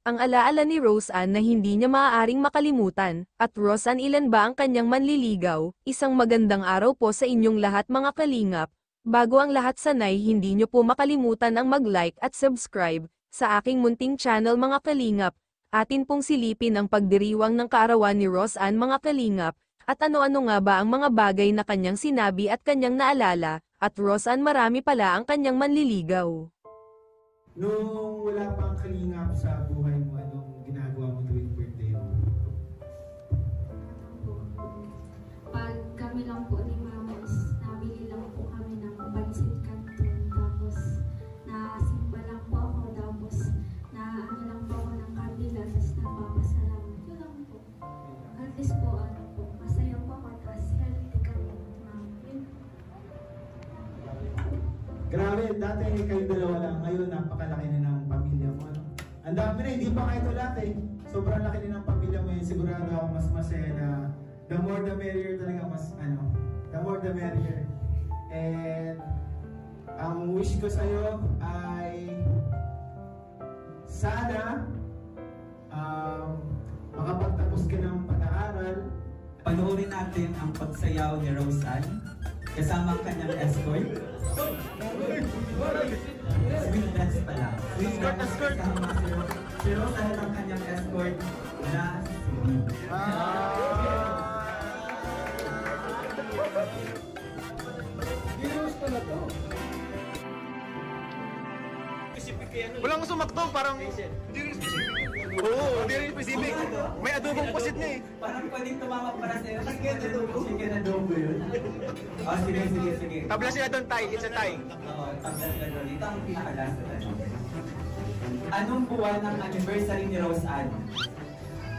Ang alaala ni Rose Ann na hindi niya maaaring makalimutan, at Rose Ann, ilan ba ang kanyang manliligaw? Isang magandang araw po sa inyong lahat mga kalingap. Bago ang lahat, sanay hindi niyo po makalimutan ang mag-like at subscribe sa aking munting channel mga kalingap. Atin pong silipin ang pagdiriwang ng kaarawan ni Rose Ann mga kalingap, at ano-ano nga ba ang mga bagay na kanyang sinabi at kanyang naalala, at Rose Ann, marami pala ang kanyang manliligaw. Nung wala pang kalingap sa buhay mo, anong ginagawa mo tuwing birthday mo? Pag kami lang po ni Mama is nabili lang po kami ng pansit canton, tapos nasimba lang po ako, tapos na ano lang po ako ng kandila, tapos nagpapasalamat. Yun lang po. At least po, ano po, masaya po ako, tapos healthy kami. Yun. Grabe, dati kayo dalawa lang, ngayon napakalaki na ng pamilya mo. Ano? Ang dami na, hindi pa kayo lahat eh. Sobrang laki na ng pamilya mo yun. Sigurado ako mas masaya na the more the merrier talaga, mas the more the merrier. And ang wish ko sa'yo ay sana makapagtapos ka ng pag-aaral. Panoorin natin ang pagsayaw ni Rose Ann kasama ang kanyang escort. Sweet dance pala. Sweet dance kasama si Rose Ann ang kanyang escort na si Sweet. Walang sumakto, parang hindi rin specific. Oo, hindi rin specific. May adobong pusit niya eh. Parang pwedeng tumama para sa'yo. Chicken adobo yun. Oh, sige. Tabla sila doon, Tay. It's a tie. Oo, tabla sila doon. Ito ang pinakalas na tanong. Anong buwan ng anniversary ni Rose Ann?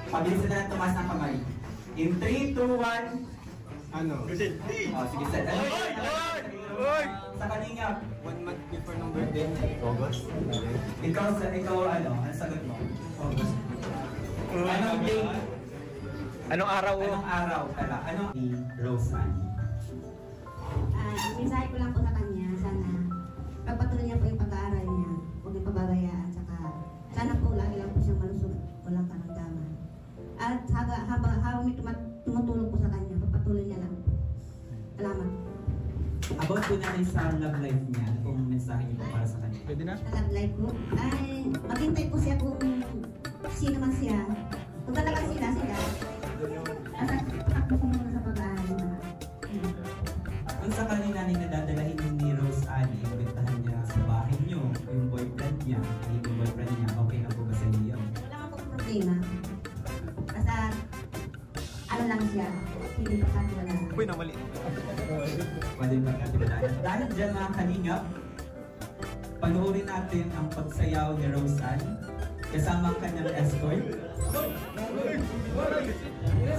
Pabilis na lang tumaas ng kamay. In 3, 2, 1. Ano? Oh, sige, set. Oy! Sa kalingap. 1 month before ng birthday. August? Ikaw, ang sagot mo? August. Anong day? Anong araw? Anong araw pala? Anong ni Rose Ann? Mensahe ko lang po sa kanya, sana pagpatuloy niya po yung pag-aaral niya, huwag niya pababayaan, saka sana po lagi lang po siyang malusog, walang karamdaman. At habang may tumutulong po sa kanya, pagpatuloy niya lang po. Salamat. About po namin sa love life niya, kung mensahe niyo po para sa kanya. Pwede na? Sa love life ko, ay maghintay po siya kung sino man siya. Kung talaga sila, at takbo ko muna sa pag-aaral niya. Kung sa kanina nadadalahin ni Rose Ann, imbitahan niya sa bahay niyo, yung boyfriend niya, yung boyfriend niya, okay na po ba sa inyo? Wala nga po problema. Basta, ano lang siya, hindi pa katiwala. Uy, namali. Pwede ba katiwalaan? Dahil dyan mga kalingap, panoorin natin ang pagsayaw ni Rose Ann kasama ang kanyang escort.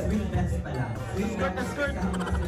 Sweet dance pala. Sweet dance kasama si